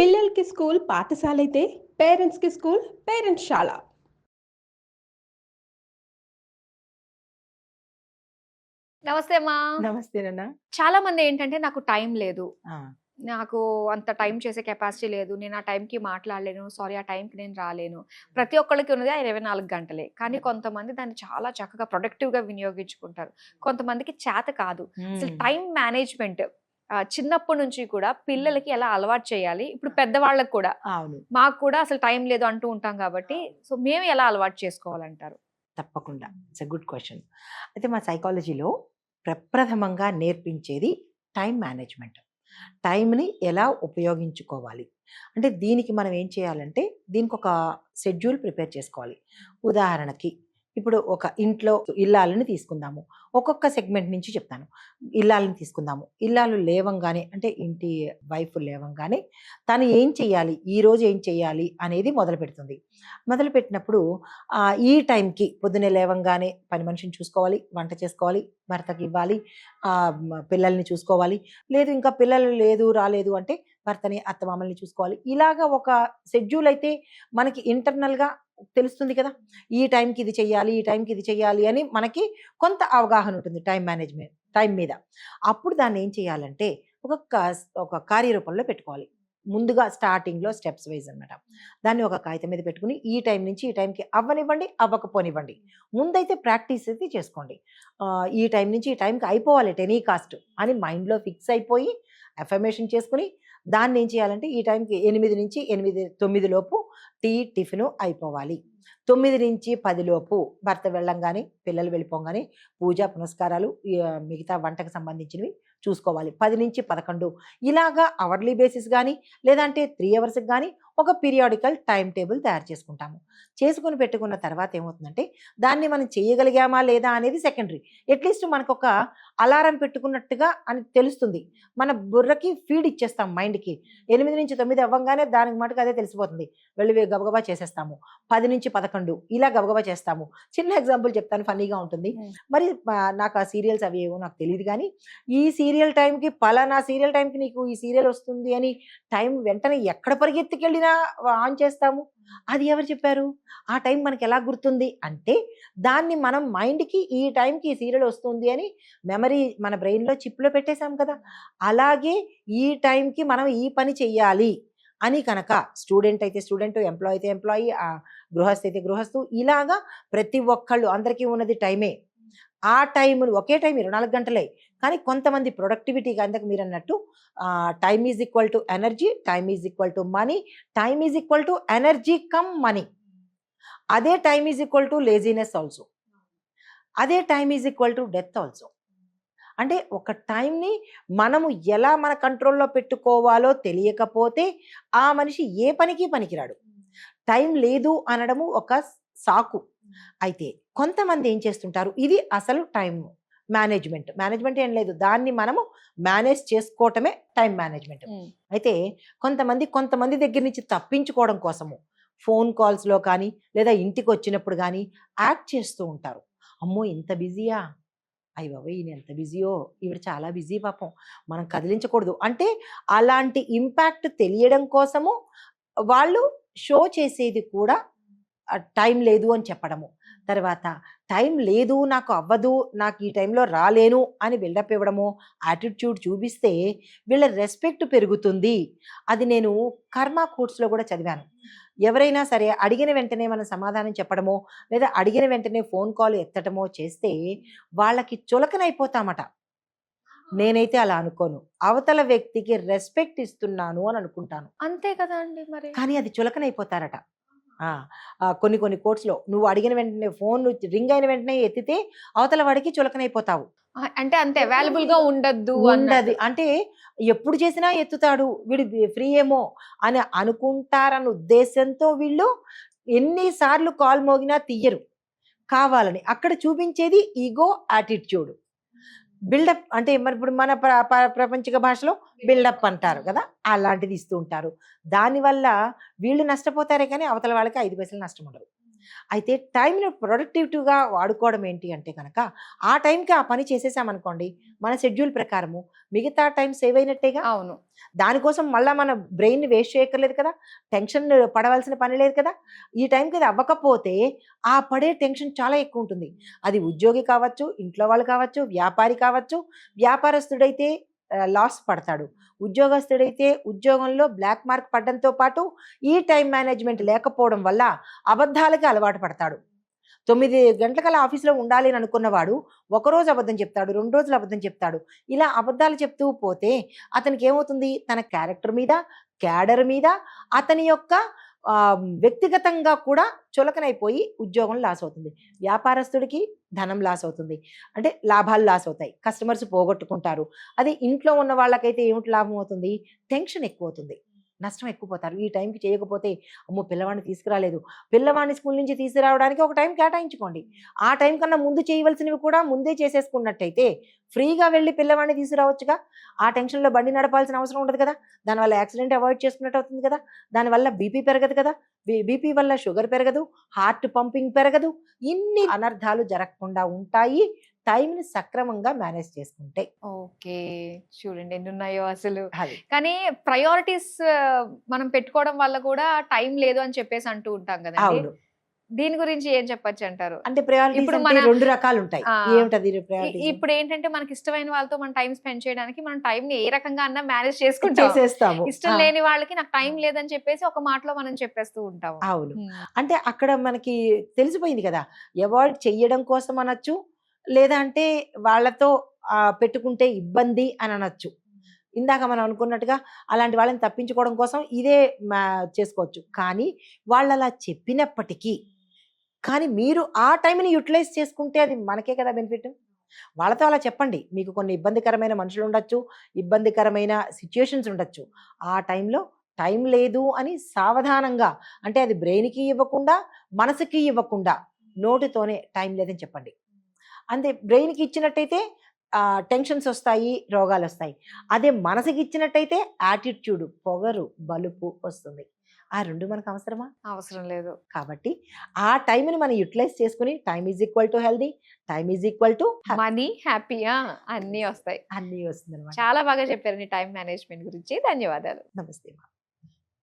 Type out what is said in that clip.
పిల్లలకి స్కూల్ పాఠశాలైతే పేరెంట్స్‌కి స్కూల్ పేరెంట్స్‌శాల. నమస్తే అమ్మా. నమస్తేనన్నా. చాలా మంది ఏంటంటే నాకు టైం లేదు. ఆ! నాకు అంత టైం చేసే కెపాసిటీ లేదు. నేను ఆ టైంకి మాట్లాడలేను. సారీ ఆ టైంకి నేను రాలేను. ప్రతి ఒక్కళ్ళకి ఉన్నది ఆ 24 గంటలే. కానీ కొంతమంది దాన్ని చాలా చక్కగా ప్రొడక్టివ్‌గా వినియోగించుకుంటారు. కొంతమందికి చేత కాదు. అసలు టైం మేనేజ్‌మెంట్ చిన్నప్పటి నుంచి కూడా పిల్లలకి ఎలా అలవాటు చేయాలి? ఇప్పుడు పెద్దవాళ్ళకి కూడా. అవును. మాకు కూడా అసలు టైం లేదు అంటూ ఉంటాం కాబట్టి సో మేము ఎలా అలవాటు చేసుకోవాలంటారు? తప్పకుండా. It's a good question. అయితే మా సైకాలజీలో ప్రప్రథమంగా నేర్పించేది టైమ్ మేనేజ్‌మెంట్. టైమ్‌ని ఎలా ఉపయోగించుకోవాలి? అంటే దీనికి మనం ఏం చేయాలంటే దీనికొక షెడ్యూల్ ప్రిపేర్ చేసుకోవాలి. ఉదాహరణకి ఇప్పుడు ఒక ఇంట్లో ఇల్లాలని తీసుకుందాము. ఒక్కొక్క సెగ్మెంట్ నుంచి చెప్తాను. ఇల్లాలని తీసుకుందాము. ఇల్లాలు లేవంగానే అంటే ఇంటి వైఫ్ లేవంగానే తను ఏం చేయాలి? ఈరోజు ఏం చేయాలి? అనేది మొదలుపెడుతుంది. మొదలుపెట్టినప్పుడు ఈ టైంకి పొద్దున్నే లేవంగానే పని మనిషిని చూసుకోవాలి, వంట చేసుకోవాలి, భర్తకి ఇవ్వాలి, పిల్లల్ని చూసుకోవాలి. లేదు ఇంకా పిల్లలు లేదు, రాలేదు అంటే భర్తని, అత్తమామల్ని చూసుకోవాలి. ఇలాగా ఒక షెడ్యూల్ అయితే మనకి ఇంటర్నల్‌గా తెలుస్తుంది కదా! ఈ టైంకి ఇది చెయ్యాలి, ఈ టైంకి ఇది చెయ్యాలి అని మనకి కొంత అవగాహన ఉంటుంది టైమ్ మేనేజ్‌మెంట్ టైం మీద. అప్పుడు దాన్ని ఏం చేయాలంటే ఒక కార్యరూపంలో పెట్టుకోవాలి. ముందుగా స్టార్టింగ్‌లో స్టెప్స్ వైస్ అనమాట. దాన్ని ఒక కాగితం మీద పెట్టుకొని ఈ టైం నుంచి ఈ టైంకి అవ్వనివ్వండి, అవ్వకపోనివ్వండి. ముందైతే ప్రాక్టీస్ అయితే చేసుకోండి. ఈ టైం నుంచి ఈ టైంకి అయిపోవాలి ఎట్ ఎనీ కాస్ట్ అని మైండ్‌లో ఫిక్స్ అయిపోయి అఫర్మేషన్ చేసుకొని దాన్ని ఏం చేయాలంటే ఈ టైంకి 8 నుంచి 9 లోపు టీ, టిఫిను అయిపోవాలి. 9 నుంచి 10 లోపు భర్త వెళ్ళంగానే, పిల్లలు వెళ్ళిపోగానే పూజ, పునస్కారాలు మిగతా వంటకు సంబంధించినవి చూసుకోవాలి. 10-11 ఇలాగా అవర్లీ బేసిస్ గానీ, లేదంటే 3 అవర్స్‌కి గానీ ఒక పీరియాడికల్ టైమ్ టేబుల్ తయారు చేసుకుంటాము. చేసుకొని పెట్టుకున్న తర్వాత ఏమవుతుందంటే, దాన్ని మనం చేయగలిగామా లేదా అనేది సెకండరీ. అట్‌లీస్ట్ మనకొక అలారం పెట్టుకున్నట్టుగా అని తెలుస్తుంది. మన బుర్రకి ఫీడ్ ఇచ్చేస్తాం మైండ్‌కి. 8-9 అవ్వంగానే దానికి మటుకు అదే తెలిసిపోతుంది. వెళ్ళి గబగబా చేసేస్తాము. 10-11 ఇలా గబగబా చేస్తాము. చిన్న ఎగ్జాంపుల్ చెప్తాను ఫన్నీగా ఉంటుంది. మరి నాకు ఆ సీరియల్స్ అవి ఏవో నాకు తెలీదు గానీ, ఈ సీరియల్ టైంకి పలానా సీరియల్ టైంకి నీకు ఈ సీరియల్ వస్తుంది అని టైం వెంటనే ఎక్కడ పరిగెత్తుకెళ్ళినా ఆన్ చేస్తాము. అది ఎవరు చెప్పారు? ఆ టైం మనకి ఎలా గుర్తుంది అంటే, దాన్ని మనం మైండ్‌కి ఈ టైంకి ఈ సీరియల్ వస్తుంది అని మెమరీ మన బ్రెయిన్‌లో చిప్‌లో పెట్టేసాం కదా! అలాగే ఈ టైంకి మనం ఈ పని చెయ్యాలి అని కనుక స్టూడెంట్ అయితే స్టూడెంట్, ఎంప్లాయీ అయితే ఎంప్లాయీ, గృహస్థు అయితే గృహస్థు ఇలాగా ప్రతి ఒక్కళ్ళు అందరికీ ఉన్నది టైమే. ఆ టైముని ఒకే టైం 24 గంటలే. కానీ కొంతమంది ప్రొడక్టివిటీగా ఇందాక మీరన్నట్టు time is equal to energy, time is equal to money, time is equal to energy cum money. అదే time is equal to laziness also. అదే time is equal to death also. అంటే ఒక టైంని మనము ఎలా మన కంట్రోల్‌లో పెట్టుకోవాలో తెలియకపోతే ఆ మనిషి ఏ పనికి పనికిరాడు. టైం లేదు అనడము ఒక సాకు. అయితే కొంతమంది ఏం చేస్తుంటారు, ఇది అసలు టైం మేనేజ్‌మెంట్. మేనేజ్‌మెంట్ ఏం లేదు. దాన్ని మనము మేనేజ్ చేసుకోవటమే టైం మేనేజ్‌మెంట్. అయితే కొంతమంది దగ్గర నుంచి తప్పించుకోవడం కోసము ఫోన్ కాల్స్‌లో కానీ, లేదా ఇంటికొచ్చినప్పుడు గానీ యాక్ట్ చేస్తూ ఉంటారు. అమ్మో! ఇంత బిజీయా? అయ్య బాబోయ్! ఈయన ఎంత బిజీయో, ఈవిడ చాలా బిజీ పాపం. మనం కదిలించకూడదు. అంటే అలాంటి ఇంపాక్ట్ తెలియడం కోసము వాళ్ళు షో చేసేది కూడా టైం లేదు అని చెప్పడము. తర్వాత టైం లేదు, నాకు అవ్వదు, నాకు ఈ టైంలో రాలేను అని బిల్డప్ ఇవ్వడము, యాటిట్యూడ్ చూపిస్తే వీళ్ళ రెస్పెక్ట్ పెరుగుతుంది. అది నేను కర్మ కోర్స్‌లో కూడా చదివాను. ఎవరైనా సరే అడిగిన వెంటనే మనం సమాధానం చెప్పడమో, లేదా అడిగిన వెంటనే ఫోన్ కాల్ ఎత్తటమో చేస్తే వాళ్ళకి చులకనైపోతామట. నేనైతే అలా అనుకోను. అవతల వ్యక్తికి రెస్పెక్ట్ ఇస్తున్నాను అని అనుకుంటాను. అంతే కదా అండి మరి. కానీ అది చులకనైపోతారట. కొన్ని కోర్స్‌లో నువ్వు అడిగిన వెంటనే ఫోన్ రింగ్ అయిన వెంటనే ఎత్తితే అవతల వాడికి చులకనైపోతావు. అంటే అంతే అవైలబుల్‌గా ఉండద్దు ఉండదు. అంటే ఎప్పుడు చేసినా ఎత్తుతాడు, వీడు ఫ్రీ ఏమో అని అనుకుంటారన్న ఉద్దేశంతో వీళ్ళు ఎన్ని సార్లు కాల్ మోగినా తీయరు. కావాలని. అక్కడ చూపించేది ఈగో, యాటిట్యూడ్. బిల్డప్ అంటే మరి ఇప్పుడు మన ప్రపంచిక భాషలో బిల్డప్ అంటారు కదా! అలాంటిది ఇస్తూ ఉంటారు. దానివల్ల వీళ్ళు నష్టపోతారే కానీ అవతల వాళ్ళకి 5 పైసలు నష్టం ఉండదు. అయితే టైంని ప్రొడక్టివిటీగా వాడుకోవడం ఏంటి అంటే కనుక ఆ టైంకి ఆ పని చేసేసామనుకోండి మన షెడ్యూల్ ప్రకారము మిగతా టైం సేవ్ అయినట్టేగా. అవును. దానికోసం మళ్ళీ మన బ్రెయిన్ని వేస్ట్ చేయక్కర్లేదు కదా, టెన్షన్ పడవలసిన పని లేదు కదా. ఈ టైంకి అది అవ్వకపోతే ఆ పడే టెన్షన్ చాలా ఎక్కువ ఉంటుంది. అది ఉద్యోగి కావచ్చు, ఇంట్లో వాళ్ళు కావచ్చు, వ్యాపారి కావచ్చు. వ్యాపారస్తుడైతే లాస్ పడతాడు, ఉద్యోగస్తుడైతే ఉద్యోగంలో బ్లాక్ మార్క్ పడడంతో పాటు ఈ టైం మేనేజ్మెంట్ లేకపోవడం వల్ల అబద్ధాలకి అలవాటు పడతాడు. 9 గంటలకల్లా ఆఫీస్లో ఉండాలి అని అనుకున్నవాడు ఒకరోజు అబద్ధం చెప్తాడు, 2 రోజులు అబద్ధం చెప్తాడు. ఇలా అబద్ధాలు చెప్తూ పోతే అతనికి ఏమవుతుంది, తన క్యారెక్టర్ మీద, క్యాడర్ మీద, అతని యొక్క వ్యక్తిగతంగా కూడా చులకనైపోయి ఉద్యోగం లాస్ అవుతుంది. వ్యాపారస్తుడికి ధనం లాస్ అవుతుంది, అంటే లాభాలు లాస్ అవుతాయి, కస్టమర్స్ పోగొట్టుకుంటారు. అది ఇంట్లో ఉన్న వాళ్ళకైతే ఏమిటి లాభం అవుతుంది, టెన్షన్ ఎక్కువ అవుతుంది, నష్టం ఎక్కువపోతారు. ఈ టైంకి చేయకపోతే అమ్మో పిల్లవాడిని తీసుకురాలేదు, పిల్లవాడిని స్కూల్ నుంచి తీసుకురావడానికి ఒక టైం కేటాయించుకోండి. ఆ టైం కన్నా ముందు చేయవలసినవి కూడా ముందే చేసేసుకున్నట్టయితే ఫ్రీగా వెళ్ళి పిల్లవాడిని తీసుకురావచ్చుగా. ఆ టెన్షన్లో బండి నడపాల్సిన అవసరం ఉండదు కదా, దానివల్ల యాక్సిడెంట్ అవాయిడ్ చేసుకున్నట్టు అవుతుంది కదా, దానివల్ల బీపీ పెరగదు కదా, బీపీ వల్ల షుగర్ పెరగదు, హార్ట్ పంపింగ్ పెరగదు, ఇన్ని అనర్థాలు జరగకుండా ఉంటాయి టైంని సక్రమంగా మేనేజ్ చేసుకుంటే. ఓకే. చూడండి ఎన్ని ఉన్నాయో అసలు. అది కానీ ప్రయారిటీస్ మనం పెట్టుకోవడం వల్ల కూడా టైం లేదు అని చెప్పేసి అంటూ ఉంటాం కదండి. అవును. దీని గురించి ఏం చెప్పొచ్చు అంటారు? అంటే ప్రయారిటీస్ ఇప్పుడు అంటే మన 2 రకాలు ఉంటాయి. ఆ, ఏమిటది ప్రయారిటీస్? ఇప్పుడు ఏంటంటే మనకి ఇష్టమైన వాళ్ళతో మనం టైం స్పెండ్ చేయడానికి మనం టైం ని ఏ రకంగా అన్నా మేనేజ్ చేసుకుంటాం. చేసేస్తాము. ఇష్టం లేని వాళ్ళకి నాకు టైం లేదని చెప్పేసి ఒక మాటలో మనం చెప్పేస్తూ ఉంటాము. అవును. అంటే అక్కడ మనకి తెలిసిపోయింది కదా, అవాయిడ్ చెయ్యడం కోసం అనొచ్చు, లేదా అంటే వాళ్ళతో పెట్టుకుంటే ఇబ్బంది అని అనొచ్చు. ఇందాక మనం అనుకున్నట్టుగా అలాంటి వాళ్ళని తప్పించుకోవడం కోసం ఇదే చేసుకోవచ్చు. కానీ వాళ్ళు అలా చెప్పినప్పటికీ కానీ మీరు ఆ టైంని యూటిలైజ్ చేసుకుంటే అది మనకే కదా బెనిఫిట్. వాళ్ళతో అలా చెప్పండి, మీకు కొన్ని ఇబ్బందికరమైన మనుషులు ఉండొచ్చు, ఇబ్బందికరమైన సిచ్యుయేషన్స్ ఉండొచ్చు. ఆ టైంలో టైం లేదు అని సావధానంగా, అంటే అది బ్రెయిన్కి ఇవ్వకుండా మనసుకి ఇవ్వకుండా నోటితోనే టైం లేదని చెప్పండి. అంతే, బ్రెయిన్కి ఇచ్చినట్టయితే టెన్షన్స్ వస్తాయి, రోగాలు వస్తాయి. అదే మనసుకి ఇచ్చినట్టయితే యాటిట్యూడ్, పొగరు, బలుపు వస్తుంది. ఆ 2 మనకు అవసరమా? అవసరం లేదు. కాబట్టి ఆ టైంని మనం యూటిలైజ్ చేసుకుని time is equal to healthy, time is equal to money, హ్యాపీయా అన్నీ వస్తాయి. అన్నీ వస్తుంది అనమాట. చాలా బాగా చెప్పారండి టైం మేనేజ్మెంట్ గురించి. ధన్యవాదాలు. నమస్తే.